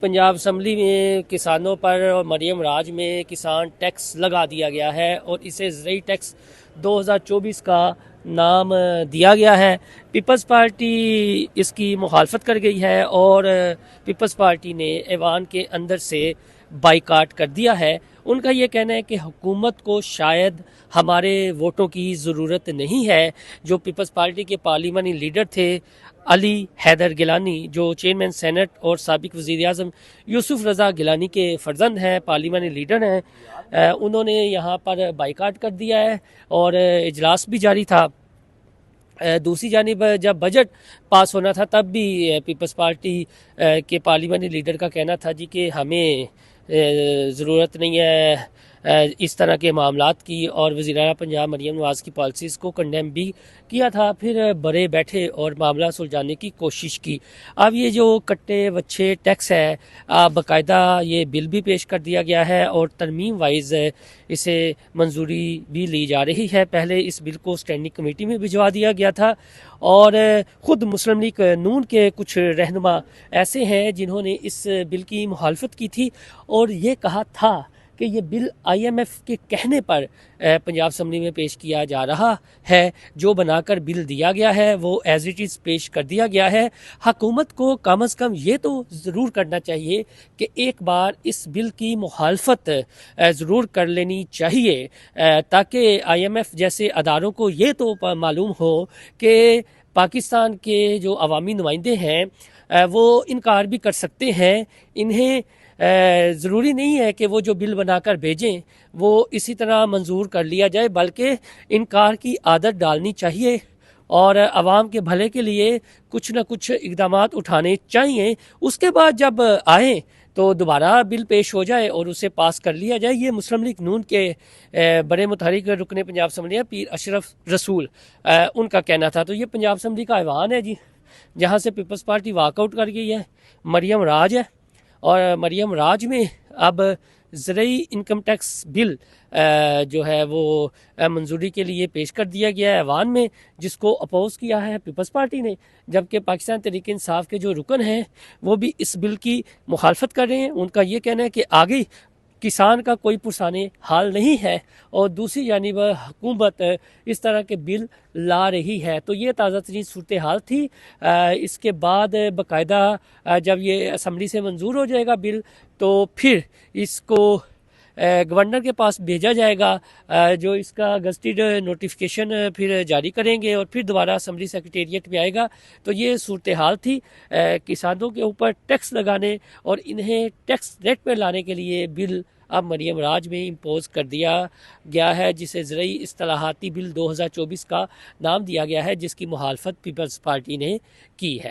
Punjab assembly में किसानों पर और मरियम राज में किसान टैक्स लगा दिया गया है और इसे ज़रूरी टैक्स 2024 का नाम दिया गया है। पीपल्स पार्टी इसकी मुखालफत कर गई है और पीपल्स पार्टी ने ऐवान के अंदर से बाइकाट कर दिया है। उनका ये कहना है कि हुकूमत को शायद हमारे वोटों की ज़रूरत नहीं है। जो पीपल्स पार्टी के पार्लिमानी लीडर थे अली हैदर गिलानी, जो चेयरमैन सेनेट और साबिक वज़ीर आज़म यूसुफ रज़ा गिलानी के फ़र्जंद हैं, पार्लिमानी लीडर हैं, उन्होंने यहाँ पर बाइकाट कर दिया है और इजलास भी जारी था। दूसरी जानिब जब बजट पास होना था तब भी पीपल्स पार्टी के पार्लिमानी लीडर का कहना था जी कि हमें ज़रूरत नहीं है इस तरह के मामलात की, और वज़ीर-ए-आला पंजाब मरियम नवाज़ की पॉलिसीज़ को कंडेम भी किया था। फिर बड़े बैठे और मामला सुलझाने की कोशिश की। अब ये जो कट्टे वच्छे टैक्स है, बाकायदा ये बिल भी पेश कर दिया गया है और तरमीम वाइज इसे मंजूरी भी ली जा रही है। पहले इस बिल को स्टैंडिंग कमेटी में भिजवा दिया गया था और ख़ुद मुस्लिम लीग नून के कुछ रहनुमा ऐसे हैं जिन्होंने इस बिल की मुखालफत की थी और ये कहा था कि ये बिल IMF के कहने पर पंजाब असम्बली में पेश किया जा रहा है। जो बनाकर बिल दिया गया है वो एज इट इज़ पेश कर दिया गया है। हुकूमत को कम अज़ कम ये तो ज़रूर करना चाहिए कि एक बार इस बिल की मुखालफत ज़रूर कर लेनी चाहिए ताकि IMF जैसे अदारों को ये तो मालूम हो कि पाकिस्तान के जो अवामी नुमाइंदे हैं वो इनकार भी कर सकते हैं। इन्हें ज़रूरी नहीं है कि वो जो बिल बनाकर भेजें वो इसी तरह मंजूर कर लिया जाए, बल्कि इनकार की आदत डालनी चाहिए और आवाम के भले के लिए कुछ न कुछ इकदाम उठाने चाहिए। उसके बाद जब आए तो दोबारा बिल पेश हो जाए और उसे पास कर लिया जाए। ये मुस्लिम लीग नून के बड़े मुतहरिक रुकने पंजाब असम्बली पीर अशरफ रसूल उनका कहना था। तो ये पंजाब असम्बली का ऐवान है जी, जहाँ से पीपल्स पार्टी वाकआउट कर गई है। मरियम राज है और मरियम राज में अब ज़रूरी इनकम टैक्स बिल जो है वो मंजूरी के लिए पेश कर दिया गया है ऐवान में, जिसको अपोज़ किया है पीपल्स पार्टी ने, जबकि पाकिस्तान तहरीक इंसाफ के जो रुकन हैं वो भी इस बिल की मुखालफत कर रहे हैं। उनका ये कहना है कि आगे किसान का कोई पुरसाने हाल नहीं है और दूसरी जानिब हुकूमत इस तरह के बिल ला रही है। तो ये ताज़ा तरीन सूरत हाल थी। इसके बाद बाकायदा जब ये असम्बली से मंजूर हो जाएगा बिल तो फिर इसको गवर्नर के पास भेजा जाएगा, जो इसका गज़टेड नोटिफिकेशन फिर जारी करेंगे और फिर दोबारा असम्बली सेक्रेटेरिएट में आएगा। तो ये सूरत हाल थी। किसानों के ऊपर टैक्स लगाने और इन्हें टैक्स रेट पर लाने के लिए बिल अब मरियम राज में इम्पोज कर दिया गया है, जिसे ज़रूरी इस्तिलाहाती बिल 2024 का नाम दिया गया है, जिसकी मुखालफत पीपल्स पार्टी ने की है।